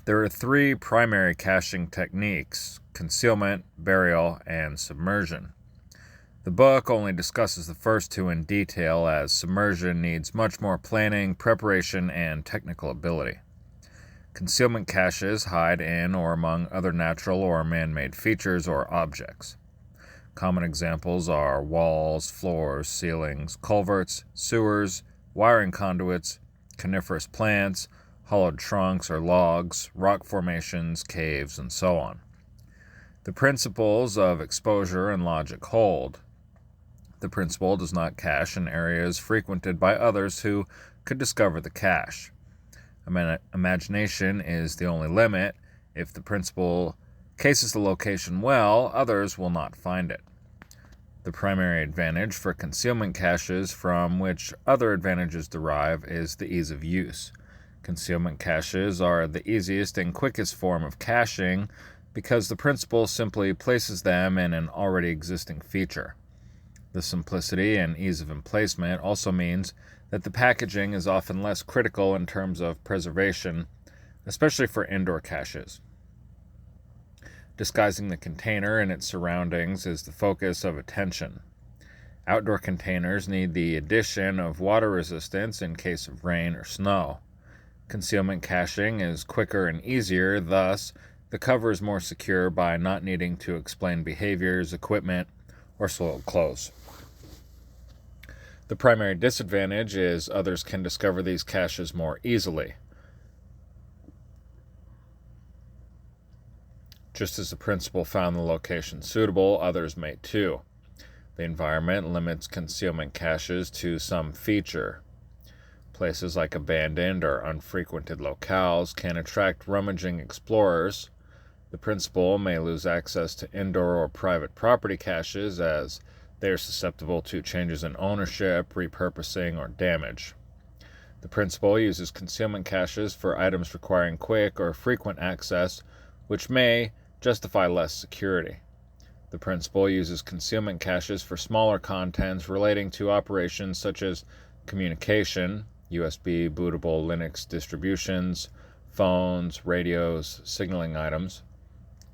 There are three primary caching techniques: concealment, burial, and submersion. The book only discusses the first two in detail, as submersion needs much more planning, preparation, and technical ability. Concealment caches hide in or among other natural or man-made features or objects. Common examples are walls, floors, ceilings, culverts, sewers, wiring conduits, coniferous plants, hollowed trunks or logs, rock formations, caves, and so on. The principles of exposure and logic hold. The principle does not cache in areas frequented by others who could discover the cache. Imagination is the only limit. If the principle cases the location well, others will not find it. The primary advantage for concealment caches, from which other advantages derive, is the ease of use. Concealment caches are the easiest and quickest form of caching because the principle simply places them in an already existing feature. The simplicity and ease of emplacement also means that the packaging is often less critical in terms of preservation, especially for indoor caches. Disguising the container and its surroundings is the focus of attention. Outdoor containers need the addition of water resistance in case of rain or snow. Concealment caching is quicker and easier, thus, the cover is more secure by not needing to explain behaviors, equipment, or soiled clothes. The primary disadvantage is others can discover these caches more easily. Just as the principal found the location suitable, others may too. The environment limits concealment caches to some feature. Places like abandoned or unfrequented locales can attract rummaging explorers. The principal may lose access to indoor or private property caches, as they are susceptible to changes in ownership, repurposing, or damage. The principal uses concealment caches for items requiring quick or frequent access, which may justify less security. The principal uses concealment caches for smaller contents relating to operations such as communication, USB bootable Linux distributions, phones, radios, signaling items,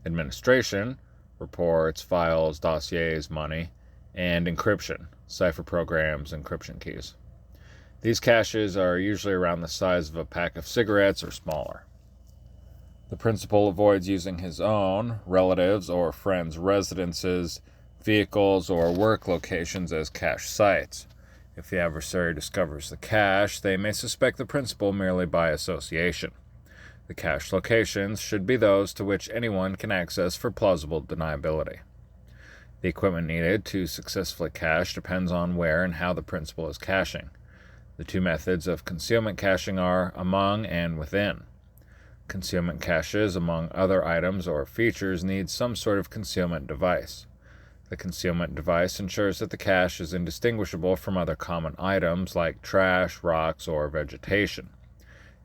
administration, reports, files, dossiers, money, and encryption, cipher programs, encryption keys. These caches are usually around the size of a pack of cigarettes or smaller. The principal avoids using his own, relatives, or friends' residences, vehicles, or work locations as cache sites. If the adversary discovers the cache, they may suspect the principal merely by association. The cache locations should be those to which anyone can access for plausible deniability. The equipment needed to successfully cache depends on where and how the principal is caching. The two methods of concealment caching are among and within. Concealment caches among other items or features need some sort of concealment device. The concealment device ensures that the cache is indistinguishable from other common items like trash, rocks, or vegetation.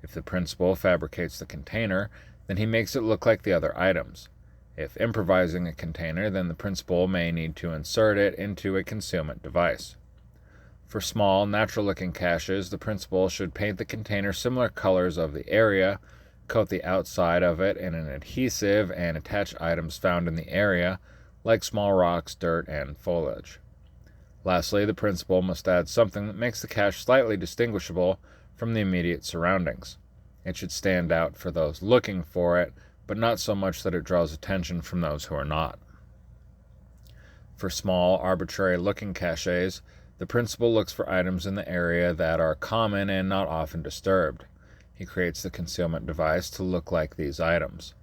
If the principal fabricates the container, then he makes it look like the other items. If improvising a container, then the principal may need to insert it into a concealment device. For small, natural-looking caches, the principal should paint the container similar colors of the area, coat the outside of it in an adhesive, and attach items found in the area, like small rocks, dirt, and foliage. Lastly, the principal must add something that makes the cache slightly distinguishable from the immediate surroundings. It should stand out for those looking for it, but not so much that it draws attention from those who are not. For small, arbitrary-looking caches, the principal looks for items in the area that are common and not often disturbed. He creates the concealment device to look like these items.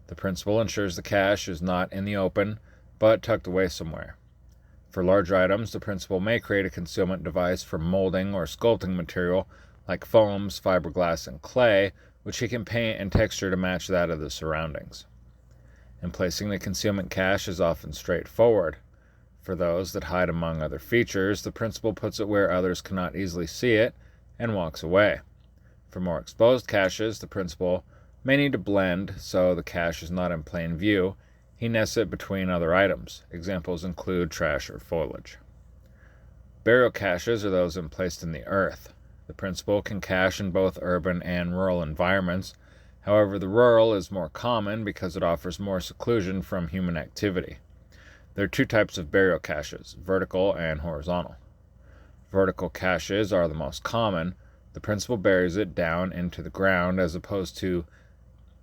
The principal ensures the cache is not in the open, but tucked away somewhere. For large items, the principal may create a concealment device for molding or sculpting material like foams, fiberglass, and clay, which he can paint and texture to match that of the surroundings. And placing the concealment cache is often straightforward. For those that hide among other features, the principal puts it where others cannot easily see it and walks away. For more exposed caches, the principal may need to blend so the cache is not in plain view. He nests it between other items. Examples include trash or foliage. Burial caches are those emplaced in the earth. The principal can cache in both urban and rural environments. However, the rural is more common because it offers more seclusion from human activity. There are two types of burial caches, vertical and horizontal. Vertical caches are the most common. The principal buries it down into the ground as opposed to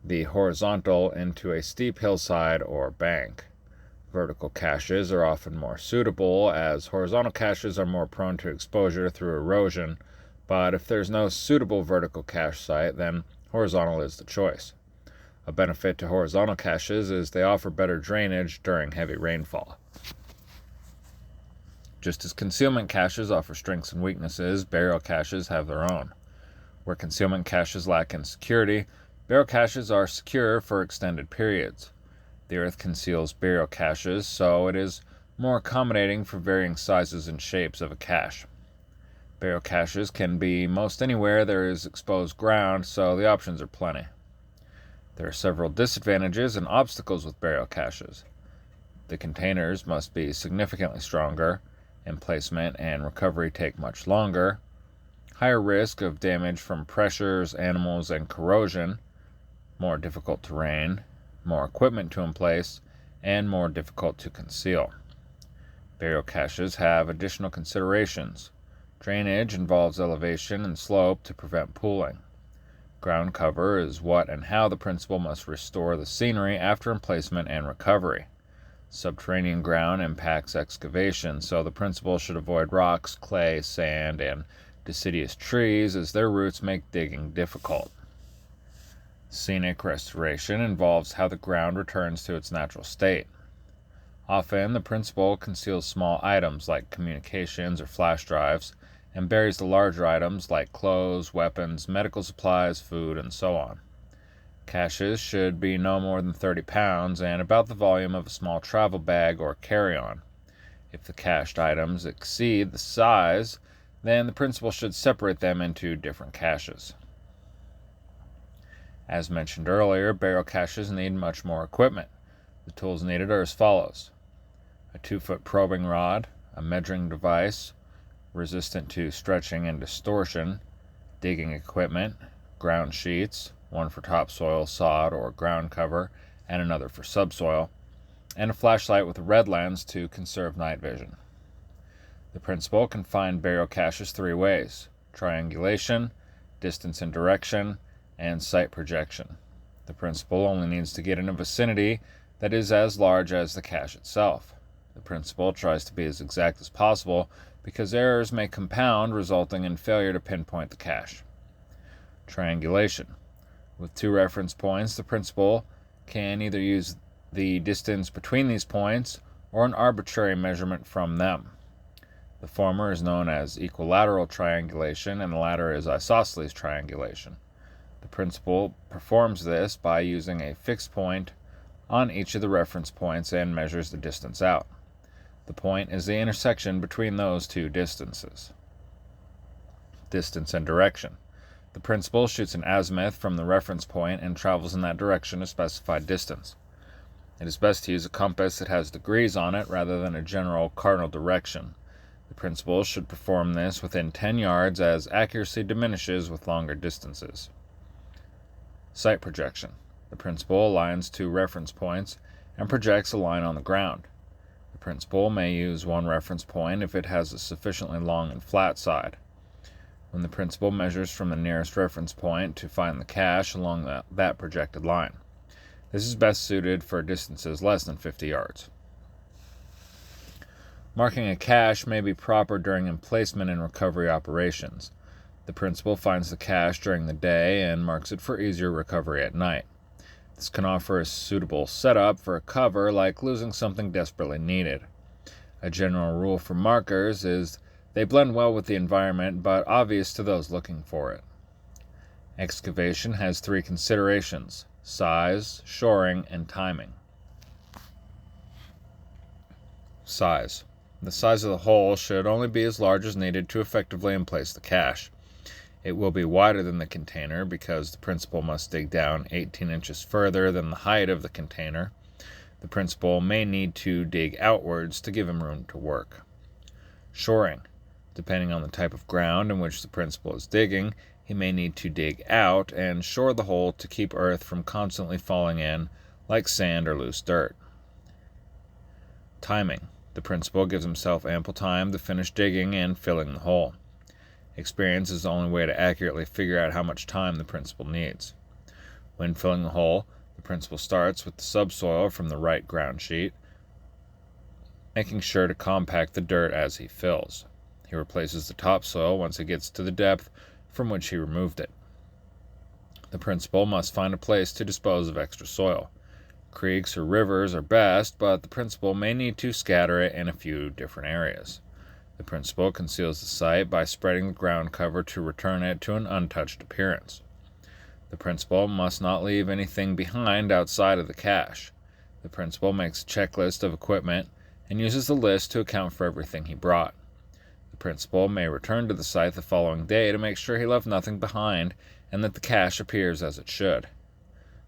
the horizontal into a steep hillside or bank. Vertical caches are often more suitable as horizontal caches are more prone to exposure through erosion, but if there's no suitable vertical cache site, then horizontal is the choice. A benefit to horizontal caches is they offer better drainage during heavy rainfall. Just as concealment caches offer strengths and weaknesses, burial caches have their own. Where concealment caches lack in security, burial caches are secure for extended periods. The earth conceals burial caches, so it is more accommodating for varying sizes and shapes of a cache. Burial caches can be most anywhere there is exposed ground, so the options are plenty. There are several disadvantages and obstacles with burial caches. The containers must be significantly stronger, emplacement and recovery take much longer, higher risk of damage from pressures, animals, and corrosion, more difficult terrain, more equipment to emplace, and more difficult to conceal. Burial caches have additional considerations. Drainage involves elevation and slope to prevent pooling. Ground cover is what and how the principal must restore the scenery after emplacement and recovery. Subterranean ground impacts excavation, so the principal should avoid rocks, clay, sand, and deciduous trees as their roots make digging difficult. Scenic restoration involves how the ground returns to its natural state. Often, the principal conceals small items like communications or flash drives and buries the larger items like clothes, weapons, medical supplies, food, and so on. Caches should be no more than 30 pounds and about the volume of a small travel bag or carry-on. If the cached items exceed the size, then the principal should separate them into different caches. As mentioned earlier, burial caches need much more equipment. The tools needed are as follows: a 2-foot probing rod, a measuring device resistant to stretching and distortion, digging equipment, ground sheets, one for topsoil, sod, or ground cover, and another for subsoil, and a flashlight with a red lens to conserve night vision. The principal can find burial caches 3 ways: triangulation, distance and direction, and site projection. The principal only needs to get in a vicinity that is as large as the cache itself. The principal tries to be as exact as possible because errors may compound, resulting in failure to pinpoint the cache. Triangulation. With 2 reference points, the principal can either use the distance between these points or an arbitrary measurement from them. The former is known as equilateral triangulation and the latter is isosceles triangulation. The principal performs this by using a fixed point on each of the reference points and measures the distance out. The point is the intersection between those 2 distances. Distance and direction. The principal shoots an azimuth from the reference point and travels in that direction a specified distance. It is best to use a compass that has degrees on it rather than a general cardinal direction. The principal should perform this within 10 yards as accuracy diminishes with longer distances. Site projection. The principal aligns 2 reference points and projects a line on the ground. The principal may use one reference point if it has a sufficiently long and flat side. When the principal measures from the nearest reference point to find the cache along that projected line. This is best suited for distances less than 50 yards. Marking a cache may be proper during emplacement and recovery operations. The principal finds the cache during the day and marks it for easier recovery at night. This can offer a suitable setup for a cover like losing something desperately needed. A general rule for markers is they blend well with the environment, but obvious to those looking for it. Excavation has 3 considerations: size, shoring, and timing. Size. The size of the hole should only be as large as needed to effectively emplace the cache. It will be wider than the container because the principal must dig down 18 inches further than the height of the container. The principal may need to dig outwards to give him room to work. Shoring. Depending on the type of ground in which the principal is digging, he may need to dig out and shore the hole to keep earth from constantly falling in like sand or loose dirt. Timing. The principal gives himself ample time to finish digging and filling the hole. Experience is the only way to accurately figure out how much time the principal needs. When filling the hole, the principal starts with the subsoil from the right ground sheet, making sure to compact the dirt as he fills. He replaces the topsoil once it gets to the depth from which he removed it. The principal must find a place to dispose of extra soil. Creeks or rivers are best, but the principal may need to scatter it in a few different areas. The principal conceals the site by spreading the ground cover to return it to an untouched appearance. The principal must not leave anything behind outside of the cache. The principal makes a checklist of equipment and uses the list to account for everything he brought. The principal may return to the site the following day to make sure he left nothing behind and that the cache appears as it should.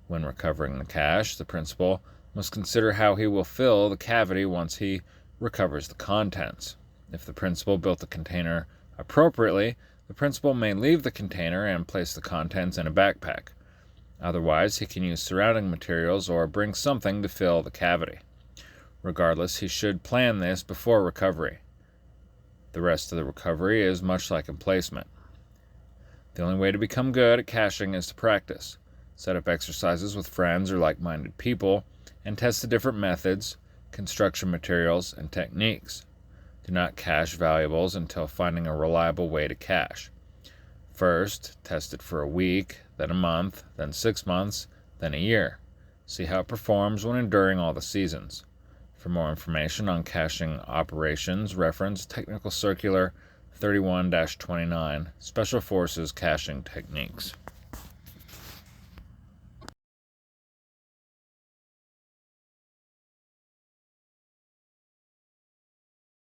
When recovering the cache, the principal must consider how he will fill the cavity once he recovers the contents. If the principal built the container appropriately, the principal may leave the container and place the contents in a backpack. Otherwise, he can use surrounding materials or bring something to fill the cavity. Regardless, he should plan this before recovery. The rest of the recovery is much like emplacement. The only way to become good at caching is to practice. Set up exercises with friends or like-minded people, and test the different methods, construction materials, and techniques. Do not cache valuables until finding a reliable way to cache. First, test it for a week, then a month, then 6 months, then a year. See how it performs when enduring all the seasons. For more information on caching operations, reference Technical Circular 31-29, Special Forces Caching Techniques.